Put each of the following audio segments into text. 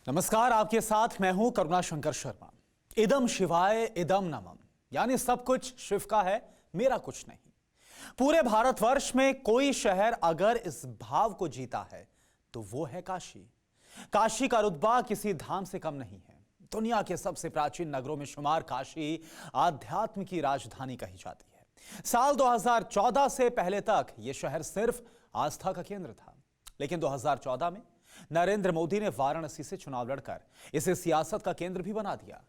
नमस्कार, आपके साथ मैं हूं करुणा शंकर शर्मा। इदम शिवाय इदम नमः, यानी सब कुछ शिव का है, मेरा कुछ नहीं। पूरे भारतवर्ष में कोई शहर अगर इस भाव को जीता है तो वो है काशी। काशी का रुतबा किसी धाम से कम नहीं है। दुनिया के सबसे प्राचीन नगरों में शुमार काशी आध्यात्म की राजधानी कही जाती है। साल 2014 से पहले तक यह शहर सिर्फ आस्था का केंद्र था, लेकिन 2014 में नरेंद्र मोदी ने वाराणसी से चुनाव लड़कर इसे सियासत का केंद्र भी बना दिया।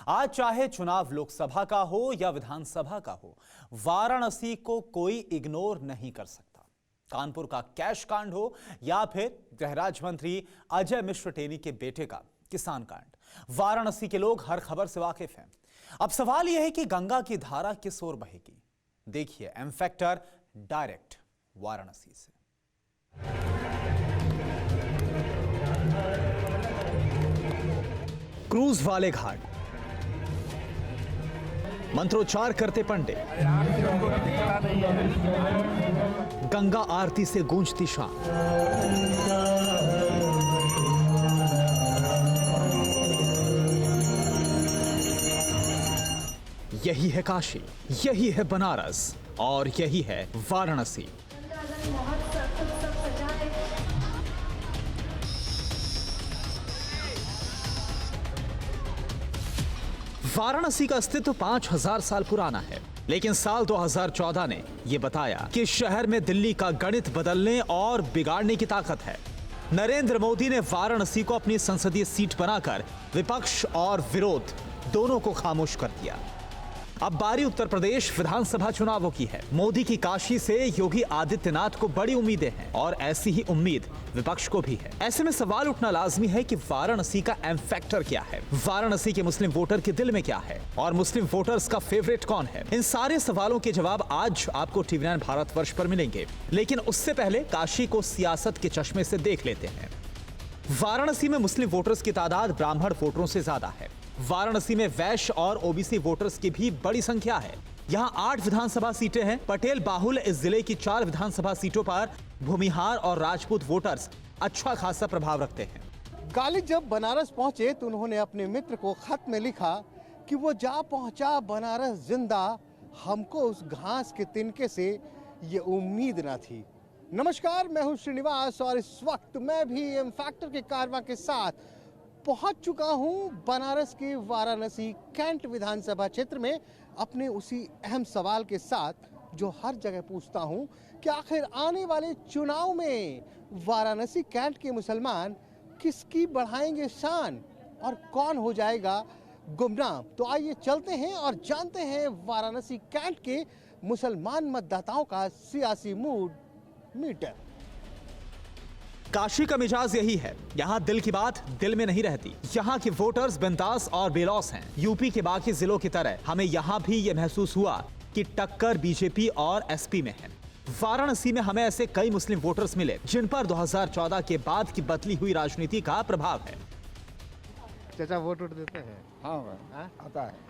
आज चाहे चुनाव लोकसभा का हो या विधानसभा का हो, वाराणसी को कोई इग्नोर नहीं कर सकता। कानपुर का कैश कांड हो या फिर गृह राज्य मंत्री अजय मिश्र टेनी के बेटे का किसान कांड, वाराणसी के लोग हर खबर से वाकिफ हैं। अब सवाल यह है कि गंगा की धारा किस ओर बहेगी। देखिए एम फैक्टर डायरेक्ट वाराणसी से। क्रूज वाले घाट, मंत्रोच्चार करते पंडित, गंगा आरती से गूंजती शाम। यही है काशी, यही है बनारस और यही है वाराणसी। वाराणसी का अस्तित्व 5000 साल पुराना है, लेकिन साल 2014 ने यह बताया कि शहर में दिल्ली का गणित बदलने और बिगाड़ने की ताकत है। नरेंद्र मोदी ने वाराणसी को अपनी संसदीय सीट बनाकर विपक्ष और विरोध दोनों को खामोश कर दिया। अब बारी उत्तर प्रदेश विधानसभा चुनावों की है। मोदी की काशी से योगी आदित्यनाथ को बड़ी उम्मीदें हैं और ऐसी ही उम्मीद विपक्ष को भी है। ऐसे में सवाल उठना लाजमी है कि वाराणसी का एम फैक्टर क्या है, वाराणसी के मुस्लिम वोटर के दिल में क्या है और मुस्लिम वोटर्स का फेवरेट कौन है। इन सारे सवालों के जवाब आज आपको TV9 भारतवर्ष पर मिलेंगे, लेकिन उससे पहले काशी को सियासत के चश्मे से देख लेते हैं। वाराणसी में मुस्लिम वोटर्स की तादाद ब्राह्मण वोटरों से ज्यादा है। वाराणसी में वैश्य और ओबीसी वोटर्स की भी बड़ी संख्या है। यहाँ 8 विधानसभा सीटें हैं। पटेल बाहुल इस जिले की 4 विधानसभा सीटों पर भूमिहार और राजपूत वोटर्स अच्छा खासा प्रभाव रखते हैं। गालिब जब बनारस पहुंचे तो उन्होंने अपने मित्र को खत में लिखा कि वो जा पहुंचा बनारस जिंदा, हमको उस घास के तिनके से ये उम्मीद ना थी। नमस्कार, मैं हूं श्रीनिवास और इस वक्त मैं भी एम फैक्टर के कारवां के साथ पहुंच चुका हूं बनारस के वाराणसी कैंट विधानसभा क्षेत्र में, अपने उसी अहम सवाल के साथ जो हर जगह पूछता हूं कि आखिर आने वाले चुनाव में वाराणसी कैंट के मुसलमान किसकी बढ़ाएंगे शान और कौन हो जाएगा गुमनाम। तो आइए चलते हैं और जानते हैं वाराणसी कैंट के मुसलमान मतदाताओं का सियासी मूड मीटर। काशी का मिजाज यही है, यहाँ दिल की बात दिल में नहीं रहती। यहाँ के वोटर्स बिंदास और बेलौस हैं। यूपी के बाकी जिलों की तरह हमें यहाँ भी ये महसूस हुआ कि टक्कर बीजेपी और एसपी में है। वाराणसी में हमें ऐसे कई मुस्लिम वोटर्स मिले जिन पर 2014 के बाद की बदली हुई राजनीति का प्रभाव है। चाचा वोट देते हैं? हाँ, आता है।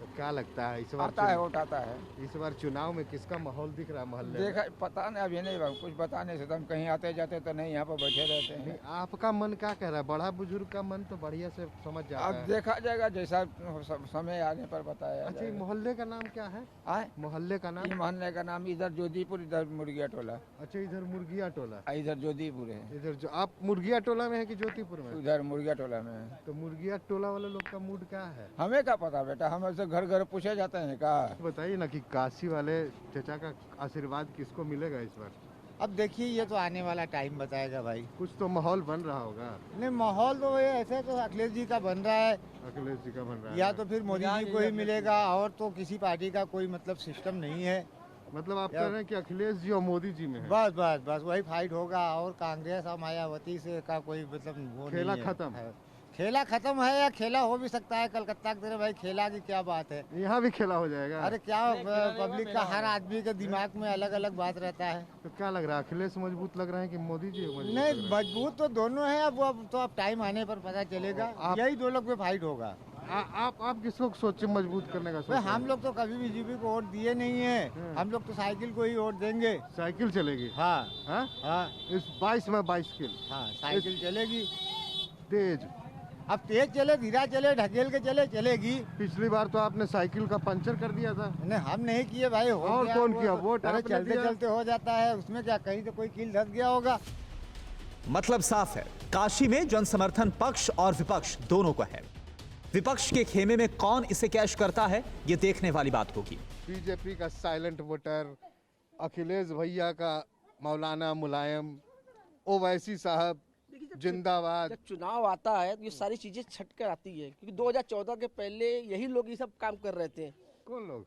तो क्या लगता है इस बार आता है, वोट आता है। इस बार चुनाव में किसका माहौल दिख रहा है मोहल्ले में? देखा पता नहीं, अभी नहीं कुछ बताने से तो हम कहीं आते जाते तो नहीं, यहाँ पर बैठे रहते हैं। आपका मन क्या कह रहा है? बड़ा बुजुर्ग का मन तो बढ़िया से समझ जाता अब है। देखा जाएगा, जैसा समय आने पर बताया। अच्छा, ये मोहल्ले का नाम क्या है? मोहल्ले का नाम? मोहल्ले का नाम इधर जोधीपुर, इधर मुर्गिया टोला। अच्छा, इधर मुर्गिया टोला, इधर जोधीपुर है। इधर जो आप मुर्गिया टोला में है कि ज्योतिपुर में? उधर मुर्गिया टोला में है। तो मुर्गिया टोला वाले लोग का मूड क्या है? हमें क्या पता बेटा, हम ऐसे घर घर पूछे जाते हैं का। बताइए ना कि काशी वाले चचा का आशीर्वाद किसको मिलेगा इस बार? अब देखिए, ये तो आने वाला टाइम बताएगा भाई। कुछ तो माहौल बन रहा होगा। नहीं, माहौल तो ये ऐसे तो अखिलेश जी का बन रहा है, अखिलेश जी का बन रहा है, या तो फिर मोदी जी को ही मिलेगा, और तो किसी पार्टी का कोई मतलब सिस्टम नहीं है। मतलब आप कह रहे हैं कि अखिलेश जी और मोदी जी में है? बस बस बस वही फाइट होगा, और कांग्रेस और मायावती से का कोई मतलब वो खेला नहीं है। खत्म। खेला खत्म है या खेला हो भी सकता है कलकत्ता की तरह। भाई खेला की क्या बात है, यहाँ भी खेला हो जाएगा। अरे क्या पब्लिक का, हर आदमी के दिमाग में अलग अलग बात रहता है। तो क्या लग रहा है, अखिलेश मजबूत लग रहे हैं कि मोदी जी मजबूत? नहीं, मजबूत तो दोनों है। अब तो अब टाइम आने पर पता चलेगा। यही दो लोग पे फाइट होगा। आप किसको सोचे मजबूत करने का? हम लोग तो कभी बीजेपी को वोट दिए नहीं है। हम लोग तो साइकिल को ही वोट देंगे। साइकिल चलेगी? हाँ हाँ, इस 22 में बाइसिकल। हाँ, साइकिल चलेगी तेज। अब तेज चले धीरा चले ढकेल के चले चलेगी। पिछली बार तो आपने साइकिल का पंचर कर दिया था। नहीं हम नहीं किए भाई, हो और गया कौन वो किया? तो। वोट अरे आपने चलते दिया। चलते हो जाता है, उसमें क्या, कहीं तो कोई कील धस गया होगा। मतलब साफ है, काशी में जन समर्थन पक्ष और विपक्ष दोनों का है। विपक्ष के खेमे में कौन इसे कैश करता है, ये देखने वाली बात होगी। बीजेपी का साइलेंट वोटर, अखिलेश भैया का मौलाना मुलायम, ओवैसी साहब जिंदाबाद। जब चुनाव आता है तो ये सारी चीजें छट कर आती है, क्योंकि 2014 के पहले यही लोग ये सब काम कर रहे थे। कौन लोग?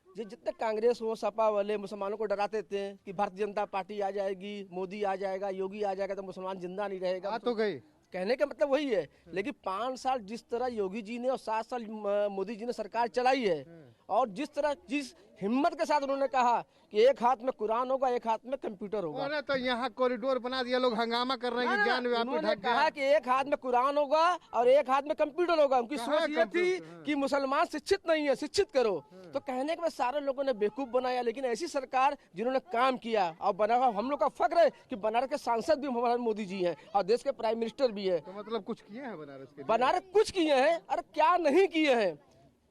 जो जितने कांग्रेस हो, सपा वाले मुसलमानों को डराते थे कि भारतीय जनता पार्टी आ जाएगी, मोदी आ जाएगा, योगी आ जाएगा तो मुसलमान जिंदा नहीं रहेगा। आ तो गए। कहने का मतलब वही है, लेकिन 5 साल जिस तरह योगी जी ने और 7 साल मोदी जी ने सरकार चलाई है, और जिस हिम्मत के साथ उन्होंने कहा कि एक हाथ में कुरान होगा, एक हाथ में कंप्यूटर होगा। अरे तो यहाँ कॉरिडोर बना दिया, लोग हंगामा कर रहे हैं कि ज्ञान व्यापी उन्होंने ढक कहा गया। कि एक हाथ में कुरान होगा और एक हाथ में कंप्यूटर होगा। उनकी कहाँ सोच ये थी कंप्यूटर? कि मुसलमान शिक्षित नहीं है, शिक्षित करो। तो कहने के बाद सारे लोगों ने बेवकूफ बनाया, लेकिन ऐसी सरकार जिन्होंने काम किया और बनारस, हम लोग का फक्र है कि बनारस के सांसद भी हमारे मोदी जी हैं और देश के प्राइम मिनिस्टर भी है। तो मतलब कुछ किए हैं बनारस के लिए? बनारस कुछ किए हैं, अरे क्या नहीं किए हैं।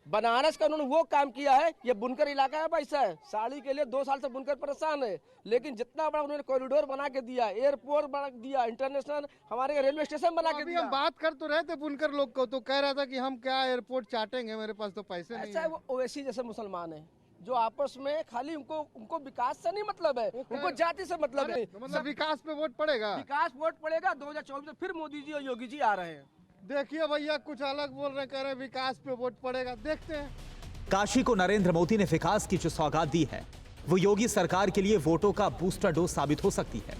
बनारस का उन्होंने वो काम किया है, ये बुनकर इलाका है भाई साहब, साड़ी के लिए 2 साल से बुनकर परेशान है, लेकिन जितना बड़ा उन्होंने कॉरिडोर बना के दिया, एयरपोर्ट बना दिया, इंटरनेशनल हमारे रेलवे स्टेशन बना के अभी दिया। हम बात कर तो रहे थे बुनकर लोग को, तो कह रहा था कि हम क्या एयरपोर्ट चाटेंगे, मेरे पास तो पैसे नहीं ऐसा है, है। वो ओवैसी जैसे मुसलमान है जो आपस में खाली उनको विकास से नहीं मतलब है, उनको जाति से मतलब है। तो मतलब विकास पे वोट पड़ेगा। विकास वोट पड़ेगा 2024 में, फिर मोदी जी और योगी जी आ रहे हैं। देखिए भैया कुछ अलग बोल रहे, कह रहे विकास पे वोट पड़ेगा, देखते हैं। काशी को नरेंद्र मोदी ने विकास की जो सौगात दी है, वो योगी सरकार के लिए वोटों का बूस्टर डोज साबित हो सकती है।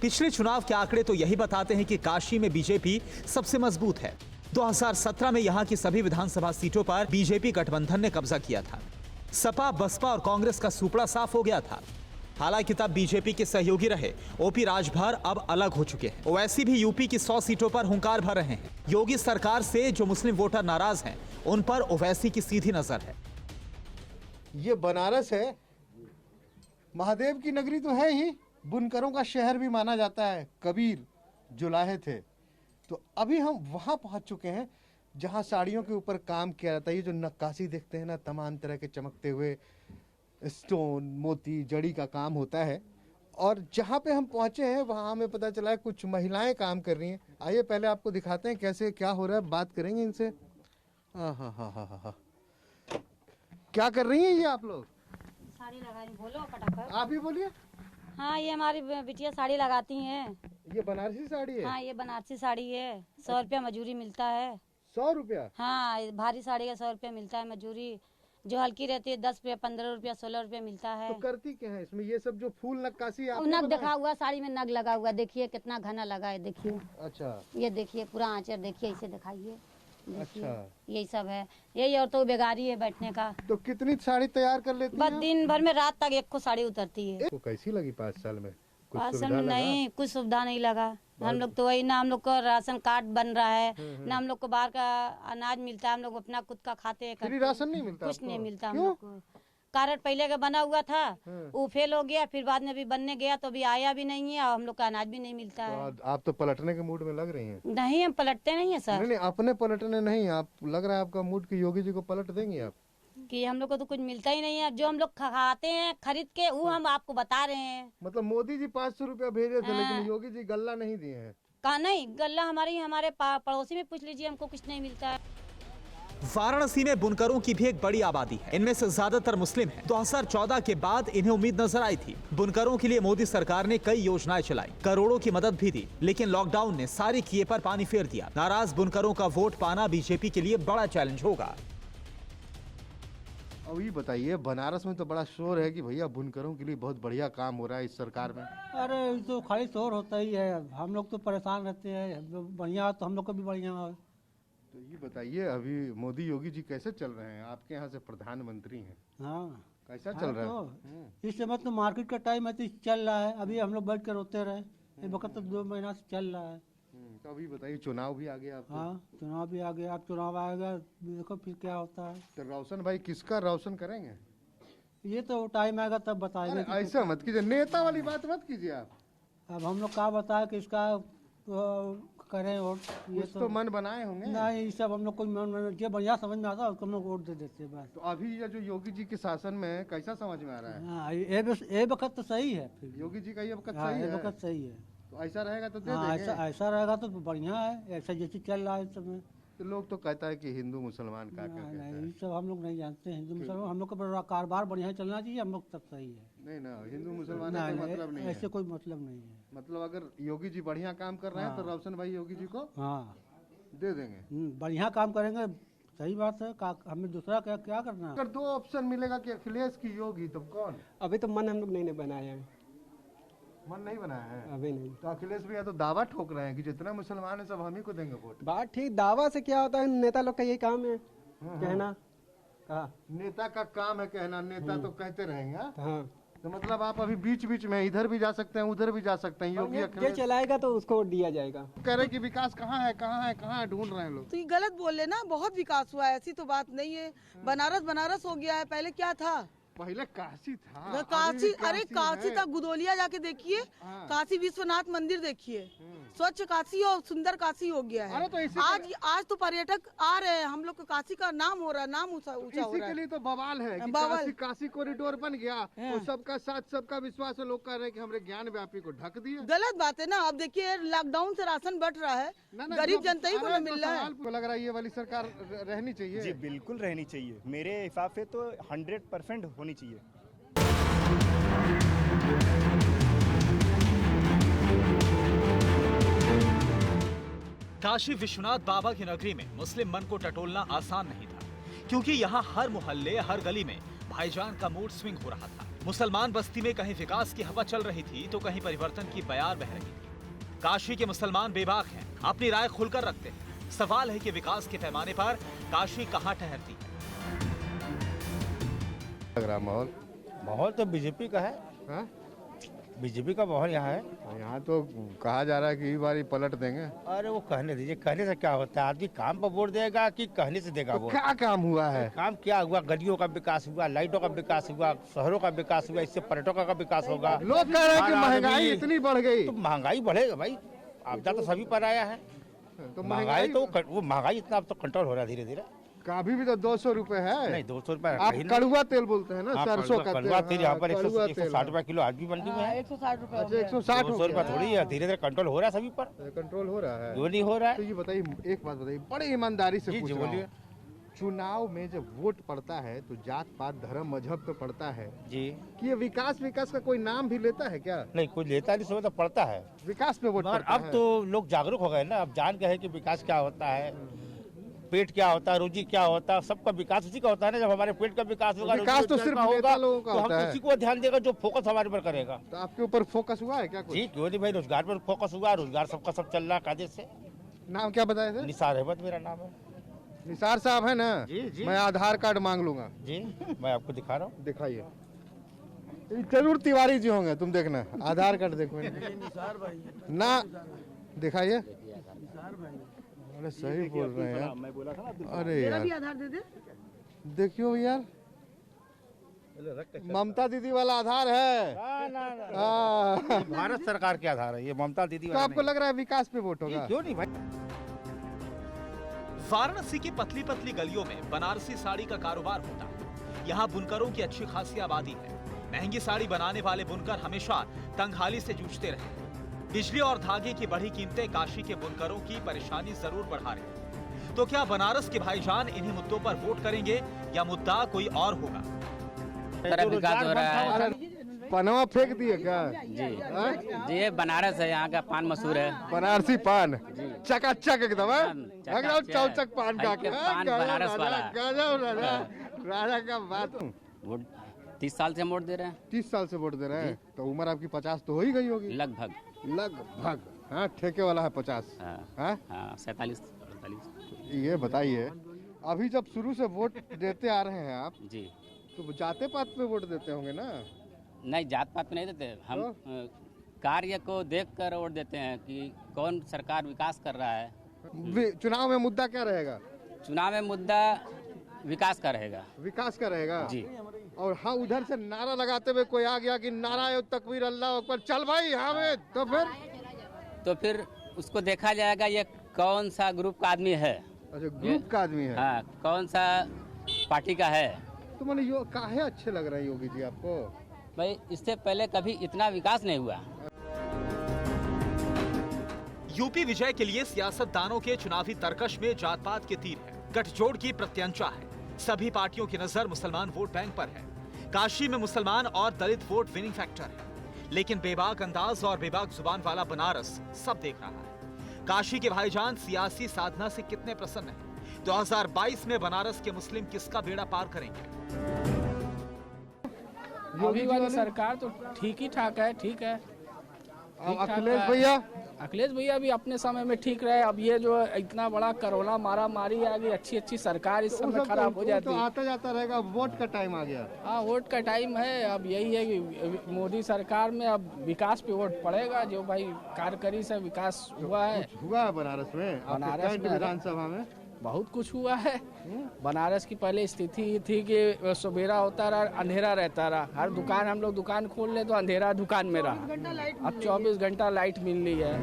पिछले चुनाव के आंकड़े तो यही बताते हैं कि काशी में बीजेपी सबसे मजबूत है। 2017 में यहां की सभी विधानसभा सीटों पर बीजेपी गठबंधन ने कब्जा किया था। सपा, बसपा और कांग्रेस का सुपड़ा साफ हो गया था। हालांकि तब बीजेपी के सहयोगी रहे ओपी राजभर अब अलग हो चुके हैं। ओवैसी भी यूपी की 100 सीटों पर हुंकार भर रहे हैं। योगी सरकार से जो मुस्लिम वोटर नाराज हैं, उन पर ओवैसी की सीधी नजर है। ये बनारस है, महादेव की नगरी तो है ही, बुनकरों का शहर भी माना जाता है। कबीर जुलाहे थे, तो अभी हम वहां पहुंच चुके हैं जहां साड़ियों के ऊपर काम किया जाता है। ये जो नक्काशी देखते हैं ना, तमाम तरह के चमकते हुए स्टोन, मोती, जड़ी का काम होता है। और जहाँ पे हम पहुंचे हैं वहाँ हमें पता चला है कुछ महिलाएं काम कर रही हैं। आइए पहले आपको दिखाते हैं कैसे क्या हो रहा है, बात करेंगे इनसे। हाँ, क्या कर रही हैं ये आप लोग? साड़ी लगा रही, बोलो फटाफट। आप ही बोलिए। हाँ, ये हमारी बिटिया साड़ी लगाती हैं। ये बनारसी साड़ी है? हाँ, ये बनारसी साड़ी है। 100 रुपया मजूरी मिलता है। 100 रुपया? हाँ, भारी साड़ी का 100 रुपया मिलता है मजूरी। जो हल्की रहती है 10 रुपया, 15 रुपया, 16 रुपया मिलता है। तो करती क्या है इसमें? ये सब जो फूल नक्काशी और आपने नग बनाया? देखा हुआ, साड़ी में नग लगा हुआ, देखिए कितना घना लगा है, देखिए। अच्छा ये देखिए पूरा आंचल, देखिए इसे दिखाइए, देखिए। अच्छा। यही सब है, यही औरतों को बेगारी है बैठने का। तो कितनी साड़ी तैयार कर लेती बस हैं? दिन भर में रात तक एक को साड़ी उतरती है। तो कैसी लगी 5 साल में? कुछ राशन सुविधा लगा? नहीं, कुछ सुविधा नहीं लगा। हम लोग तो वही ना, हम लोग को राशन कार्ड बन रहा है, ना हम लोग को बाहर का अनाज मिलता है। हम लोग अपना खुद का खाते हैं, फ्री राशन नहीं मिलता कुछ आपको? नहीं मिलता हम क्यों? लोग को। कार्ड पहले का बना हुआ था, वो फेल हो गया, फिर बाद में भी बनने गया तो अभी आया भी नहीं है, और हम लोग का अनाज भी नहीं मिलता है। तो आप तो पलटने के मूड में लग रही हैं। नहीं, हम पलटते नहीं है सर, नहीं, अपने पलटने नहीं, आप लग रहा है आपका मूड कि योगी जी को पलट देंगे आप। कि हम लोग को तो कुछ मिलता ही नहीं है। जो हम लोग खाते हैं खरीद के, वो हम आपको बता रहे हैं। मतलब मोदी जी 500 रुपया भेजे थे, लेकिन योगी जी गल्ला नहीं दिए हैं। कहा नहीं, गल्ला हमारे पड़ोसी में पूछ लीजिए, हमको कुछ नहीं मिलता है। वाराणसी में बुनकरों की भी एक बड़ी आबादी है। इनमें से ज्यादातर मुस्लिम हैं। 2014 के बाद इन्हें उम्मीद नजर आई थी। बुनकरों के लिए मोदी सरकार ने कई योजनाएं चलाई, करोड़ों की मदद भी दी, लेकिन लॉकडाउन ने सारी किए पर पानी फेर दिया। नाराज बुनकरों का वोट पाना बीजेपी के लिए बड़ा चैलेंज होगा। अब ये बताइए, बनारस में तो बड़ा शोर है कि भैया बुनकरों के लिए बहुत बढ़िया काम हो रहा है इस सरकार में। अरे ये तो खाली शोर होता ही है, हम लोग तो परेशान रहते हैं। जो बढ़िया तो हम लोग को भी बढ़िया है। तो ये बताइए, अभी मोदी योगी जी कैसे चल रहे हैं? आपके यहाँ से प्रधानमंत्री हैं, हाँ, कैसा चल रहा है? तो इस समय तो मार्केट का टाइम है तो चल रहा है। अभी हम लोग बैठ कर रोते रहे, ये वक्त तो 2 महीना से चल रहा है। तो अभी बताइए, चुनाव भी आ गया आपको। हाँ, चुनाव भी आ गया, अब चुनाव आएगा, देखो फिर क्या होता है। तो रोशन भाई किसका रोशन करेंगे? ये तो टाइम आएगा तब बताएंगे। अरे ऐसा मत कीजिए, नेता वाली बात मत कीजिए आप। अब हम लोग क्या बताए कि इसका करें वोट ये कुछ तो मन बनाए होंगे। नहीं, ये सब हम लोग को जो बढ़िया समझ में आता है उसको हम लोग वोट दे देते हैं बस। तो अभी ये जो योगी जी के शासन में है, कैसा समझ में आ रहा है? हाँ, ये वक्त तो सही है फिर। योगी जी का ये वक्त हाँ, सही ये है, वक्त सही है। तो ऐसा रहेगा तो दे हाँ, देंगे। ऐसा रहेगा तो बढ़िया है, ऐसा जैसे चल रहा है इस समय। तो लोग तो कहता है कि हिंदू मुसलमान का क्या कहते नहीं, हैं। ये सब हम लोग नहीं जानते हैं। हिंदू मुसलमान हम लोग का कारोबार बढ़िया चलना चाहिए, हम लोग तब सही है। नहीं ना, हिंदू मुसलमान का कोई मतलब नहीं ऐसे है। कोई मतलब नहीं है। मतलब अगर योगी जी बढ़िया काम कर रहे हैं तो रोशन भाई योगी जी को हाँ, दे देंगे। बढ़िया काम करेंगे, सही बात है। हमें दूसरा क्या करना है? अगर दो ऑप्शन मिलेगा कि अखिलेश की योगी, तो कौन? अभी तो मन हम लोग नहीं बनाया है, मन नहीं बनाया है अभी नहीं। तो अखिलेश भैया तो दावा ठोक रहे हैं कि जितना मुसलमान है सब हम ही को देंगे वोट। बात ठीक, दावा से क्या होता है, नेता लोग का यही काम है कहना। हाँ नेता का काम है कहना, नेता तो कहते रहेंगे। हाँ? हाँ, तो मतलब आप अभी बीच बीच में इधर भी जा सकते हैं, उधर भी जा सकते हैं। योगी ये अखिलेश चलाएगा तो उसको वोट दिया जाएगा। कह रहे हैं कि विकास कहाँ है, कहाँ है, कहाँ है, ढूंढ रहे हैं लोग। तो ये गलत बोल रहे ना, बहुत विकास हुआ है, ऐसी तो बात नहीं है। बनारस हो गया है, पहले क्या था? पहले काशी था, काशी, अभी भी अरे काशी है। था, गुदोलिया जाके देखिए, हाँ। काशी विश्वनाथ मंदिर देखिए, स्वच्छ काशी और सुंदर काशी हो गया अरे है। तो इसी आज तो पर्यटक आ रहे हैं, हम लोग को काशी का नाम हो रहा है, नाम ऊंचा हो इसी रहा के है। लिए तो बवाल है कि बवाल। काशी कॉरिडोर बन गया तो सबका साथ सबका विश्वास है। लोग कह रहे हैं कि हमरे ज्ञान व्यापी को ढक दिए। गलत बात है ना। अब देखिए लॉकडाउन से राशन बट रहा है, गरीब जनता ही को न मिल रहा है। को लग रहा है ये वाली सरकार रहनी चाहिए। जी बिल्कुल रहनी चाहिए, मेरे हिसाब से तो 100% होनी चाहिए। काशी विश्वनाथ बाबा की नगरी में मुस्लिम मन को टटोलना आसान नहीं था, क्योंकि यहाँ हर मोहल्ले हर गली में भाईजान का मूड स्विंग हो रहा था। मुसलमान बस्ती में कहीं विकास की हवा चल रही थी तो कहीं परिवर्तन की बयार बह रही थी। काशी के मुसलमान बेबाक हैं, अपनी राय खुलकर रखते हैं। सवाल है कि विकास के पैमाने पर काशी कहाँ ठहरती है। लग रहा माहौल तो बीजेपी का है, हाँ? बीजेपी का माहौल यहाँ है। यहाँ तो कहा जा रहा है कि इस बार पलट देंगे। अरे वो कहने दीजिए, कहने से क्या होता है? आदमी काम पर वोट देगा कि कहने से देगा तो वोट? क्या काम हुआ है? काम क्या हुआ? गलियों का विकास हुआ, लाइटों का विकास हुआ, शहरों का विकास हुआ, इससे पर्यटकों का विकास होगा। लोग कह रहे हैं कि हर महंगाई आदमी- इतनी बढ़ गई। तो महंगाई बढ़ेगा भाई, आपदा तो सभी पर आया है। तो महंगाई तो वो महंगाई इतना अब तो कंट्रोल हो रहा है धीरे धीरे। का अभी भी तो 200 रुपए है। नहीं 200 रुपए आप कड़ुआ तेल बोलते हैं ना, सरसों का कड़वा तेल यहाँ पर कड़ुआ 160 रुपए किलो आज भी मंडी में है। 160 रुपए अच्छा 160 200 रुपए थोड़ी है, धीरे धीरे कंट्रोल हो रहा है सभी पर। कंट्रोल हो रहा है। क्यों नहीं हो रहा तो है? ये बताइए, एक बात बताइए, बड़े ईमानदारी से जी, पूछ जी, रहा हूँ। बोलिए। चुनाव में जब वोट पड़ता है तो जात पात धर्म मजहब पे पड़ता है जी कि ये विकास का कोई नाम भी लेता है क्या? नहीं, कोई लेता नहीं, समझ तो पड़ता है। विकास पे वोट मगर पड़ता अब है। तो लोग जागरूक हो गए ना, अब जान गए हैं कि विकास क्या होता है, पेट क्या होता है, रोजी क्या होता है। सबका विकास उसी का होता है ना। जब हमारे पेट का विकास होगा, विकास रोजी तो रोजगार सिर्फ का होगा, नेता लोगों का तो हम होता है। उसी को ध्यान देगा जो फोकस हमारे पर करेगा। तो आपके ऊपर फोकस हुआ है क्या कुछ? जी क्यों नहीं भाई, रोजगार पर फोकस हुआ, रोजगार सबका सब चल रहा है कायदे से। नाम क्या बताए थे? निसार अहमद मेरा नाम है। निसार साहब है ना? जी, जी। मैं आधार कार्ड मांग लूंगा। जी मैं आपको दिखा रहा हूँ। दिखाइए। ये जरूर तिवारी जी होंगे, तुम देखना आधार कार्ड देखो ना, दिखाइए। अरे सही बोल रहे हैं यार। मैं बोला था ना, अरे मेरा भी यार आधार दे दे। देखियो यार, ममता दीदी वाला आधार है। हाँ। भारत सरकार के आधार है ये, ममता दीदी तो वाला आपको नहीं। लग रहा है विकास पे वोट होगा? क्यों नहीं भाई? वाराणसी की पतली पतली गलियों में बनारसी साड़ी का कारोबार होता है। यहाँ बुनकरों की अच्छी खासी आबादी है। महंगी साड़ी बनाने वाले बुनकर हमेशा तंगहाली से जूझते रहे। बिजली और धागे की बढ़ी कीमतें काशी के बुनकरों की परेशानी जरूर बढ़ा रही। तो क्या बनारस के भाईजान इन्हीं मुद्दों पर वोट करेंगे या मुद्दा कोई और होगा? विकास हो रहा है। अरे पनवा फेंक दिए क्या? जी ये बनारस है, यहाँ का पान मशहूर है। बनारसी पान चकाचक एकदम है? चकाचक। एकदम चौचक पान का हल्के पान बनारस वाला। गजब राजा, राजा का बात। वोट 30 साल से हम वोट दे रहे हैं 30 साल से वोट दे रहे हैं, तो उम्र आपकी 50 तो हो ही गई होगी लगभग। लगभग। हाँ, ठेके वाला है 50। हाँ? हाँ 47 48। ये बताइए, अभी जब शुरू से वोट देते आ रहे हैं आप, जी तो जाते पात पे वोट देते होंगे ना? नहीं, जात पात पे नहीं देते हम। कार्य को देखकर वोट देते हैं कि कौन सरकार विकास कर रहा है। चुनाव में मुद्दा क्या रहेगा? चुनाव में मुद्दा विकास का रहेगा। विकास का रहेगा जी। और हाँ, उधर से नारा लगाते हुए कोई आ गया कि नारा तकबीर अल्लाह अकबर, चल भाई हाँ में, तो फिर उसको देखा जाएगा ये कौन सा ग्रुप का आदमी है। अच्छा, ग्रुप का आदमी है। हाँ, कौन सा पार्टी का है। तो मैंने काहे अच्छे लग रहे हैं योगी जी आपको? भाई इससे पहले कभी इतना विकास नहीं हुआ। यूपी विजय के लिए सियासतदानों के चुनावी तर्कश में जात पात के तीर है, गठजोड़ की प्रत्यंचा है। सभी पार्टियों की नजर मुसलमान वोट बैंक पर है। काशी में मुसलमान और दलित वोट विनिंग फैक्टर है, लेकिन बेबाक अंदाज और बेबाक जुबान वाला बनारस सब देख रहा है। काशी के भाईजान सियासी साधना से कितने प्रसन्न हैं? 2022 में बनारस के मुस्लिम किसका बेड़ा पार करेंगे? अभी वाली सरकार तो ठीक ही ठाक है, ठीक है। अखिलेश भैया भी अपने समय में ठीक रहे। अब ये जो इतना बड़ा कोरोना मारा मारी आ गई, अच्छी अच्छी सरकार इस समय खराब हो जाती है। तो आता जाता रहेगा, वोट का टाइम आ गया। हाँ, वोट का टाइम है। अब यही है कि मोदी सरकार में अब विकास पे वोट पड़ेगा। जो भाई कार्यकरी से विकास हुआ है, बनारस में, बनारस में विधानसभा में बहुत कुछ हुआ है। बनारस की पहले स्थिति थी कि सवेरा होता रहा, अंधेरा रहता रहा। हर दुकान, हम लोग दुकान खोल ले तो अंधेरा दुकान में रहा। अब 24 घंटा लाइट मिल रही है।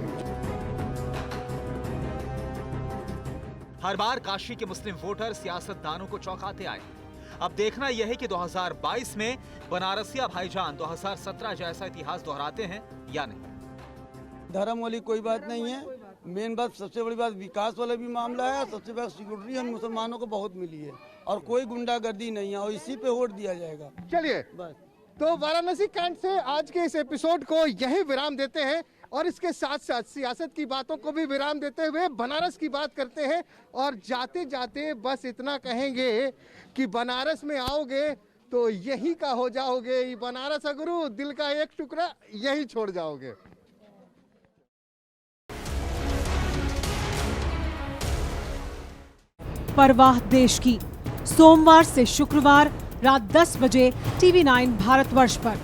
हर बार काशी के मुस्लिम वोटर सियासतदानों को चौंकाते आए। अब देखना यह है कि 2022 में बनारसिया भाईजान 2017 जैसा इतिहास दोहराते हैं या नहीं। धर्म वाली कोई बात नहीं है। मेन बात, सबसे बड़ी बात विकास वाला भी मामला है। सबसे बड़ी सिक्योरिटी हम मुसलमानों को बहुत मिली है और कोई गुंडागर्दी नहीं है और इसी पे वोट दिया जाएगा। चलिए, बस। तो वाराणसी कांड से आज के इस एपिसोड को यही विराम देते हैं और इसके साथ साथ सियासत की बातों को भी विराम देते हुए बनारस की बात करते हैं। और जाते जाते बस इतना कहेंगे कि बनारस में आओगे तो यही का हो जाओगे। बनारस गुरु, दिल का एक टुकड़ा यही छोड़ जाओगे। परवाह देश की, सोमवार से शुक्रवार रात 10 बजे TV9 भारतवर्ष पर।